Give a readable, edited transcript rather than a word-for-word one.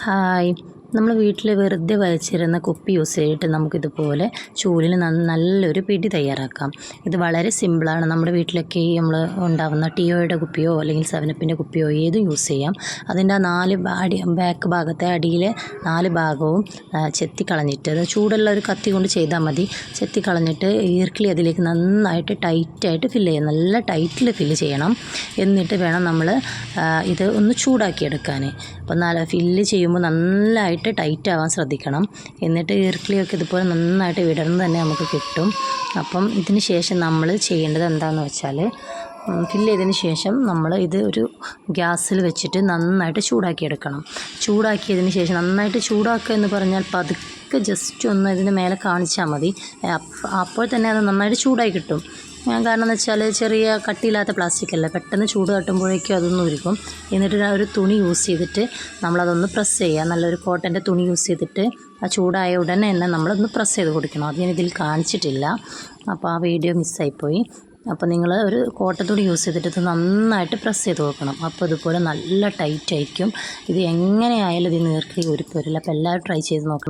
Hi, നമ്മൾ വീട്ടിൽ വെറുതെ വലിച്ചിരുന്ന കുപ്പി യൂസ് ചെയ്തിട്ട് നമുക്കിതുപോലെ ചൂലിൽ നല്ലൊരു പിടി തയ്യാറാക്കാം. ഇത് വളരെ സിമ്പിളാണ്. നമ്മുടെ വീട്ടിലൊക്കെ നമ്മൾ ഉണ്ടാകുന്ന ടിയോയുടെ കുപ്പിയോ അല്ലെങ്കിൽ സെവനപ്പിൻ്റെ കുപ്പിയോ ഏതും യൂസ് ചെയ്യാം. അതിൻ്റെ ആ ബാക്ക് ഭാഗത്തെ അടിയിലെ 4 ഭാഗവും ചെത്തിക്കളഞ്ഞിട്ട്, അത് ചൂടുള്ള ഒരു കത്തി കൊണ്ട് ചെയ്താൽ മതി. ചെത്തിക്കളഞ്ഞിട്ട് ഈർക്കിളി അതിലേക്ക് നന്നായിട്ട് ടൈറ്റായിട്ട് ഫില്ല് ചെയ്യണം. നല്ല ടൈറ്റിൽ ഫില്ല് ചെയ്യണം. എന്നിട്ട് വേണം നമ്മൾ ഇത് ഒന്ന് ചൂടാക്കിയെടുക്കാൻ. അപ്പം ഫില്ല് ചെയ്യുമ്പോൾ നല്ലതായിട്ട് ടൈറ്റ് ആവാൻ ശ്രദ്ധിക്കണം. എന്നിട്ട് ഈർക്കിളിയൊക്കെ ഇതുപോലെ നന്നായിട്ട് വിടർന്ന് തന്നെ നമുക്ക് കിട്ടും. അപ്പം ഇതിന് ശേഷം നമ്മൾ ചെയ്യേണ്ടത് എന്താണെന്ന് വെച്ചാൽ, ഫില്ല് ചെയ്തതിന് ശേഷം നമ്മൾ ഇത് ഒരു ഗ്യാസിൽ വെച്ചിട്ട് നന്നായിട്ട് ചൂടാക്കിയെടുക്കണം. ചൂടാക്കിയതിന് ശേഷം നന്നായിട്ട് ചൂടാക്കുക എന്ന് പറഞ്ഞാൽ പതുക്കെ ജസ്റ്റ് ഒന്ന് ഇതിന് മേലെ കാണിച്ചാൽ മതി. അപ്പോൾ തന്നെ അത് നന്നായിട്ട് ചൂടായി കിട്ടും. കാരണം എന്ന് വെച്ചാൽ ചെറിയ കട്ടിയില്ലാത്ത പ്ലാസ്റ്റിക് അല്ല, പെട്ടെന്ന് ചൂട് തട്ടുമ്പോഴേക്കും അതൊന്നും ഉരുക്കും. എന്നിട്ട് ഒരു തുണി യൂസ് ചെയ്തിട്ട് നമ്മളതൊന്ന് പ്രസ് ചെയ്യുക. നല്ലൊരു കോട്ടൻ്റെ തുണി യൂസ് ചെയ്തിട്ട് ആ ചൂടായ ഉടനെ തന്നെ നമ്മളൊന്ന് പ്രസ് ചെയ്ത് കൊടുക്കണം. അത് ഞാൻ ഇതിൽ കാണിച്ചിട്ടില്ല, അപ്പോൾ ആ വീഡിയോ മിസ്സായിപ്പോയി. അപ്പോൾ നിങ്ങൾ ഒരു കോട്ടൺ തുണി യൂസ് ചെയ്തിട്ട് ഇത് നന്നായിട്ട് പ്രസ് ചെയ്ത് കൊടുക്കണം. അപ്പോൾ ഇതുപോലെ നല്ല ടൈറ്റ് ആയിരിക്കും. ഇത് എങ്ങനെയായാലും ഇത് ഈർക്കിളി ഊരിപ്പോരില്ല. അപ്പോൾ എല്ലാവരും ട്രൈ ചെയ്ത് നോക്കണം.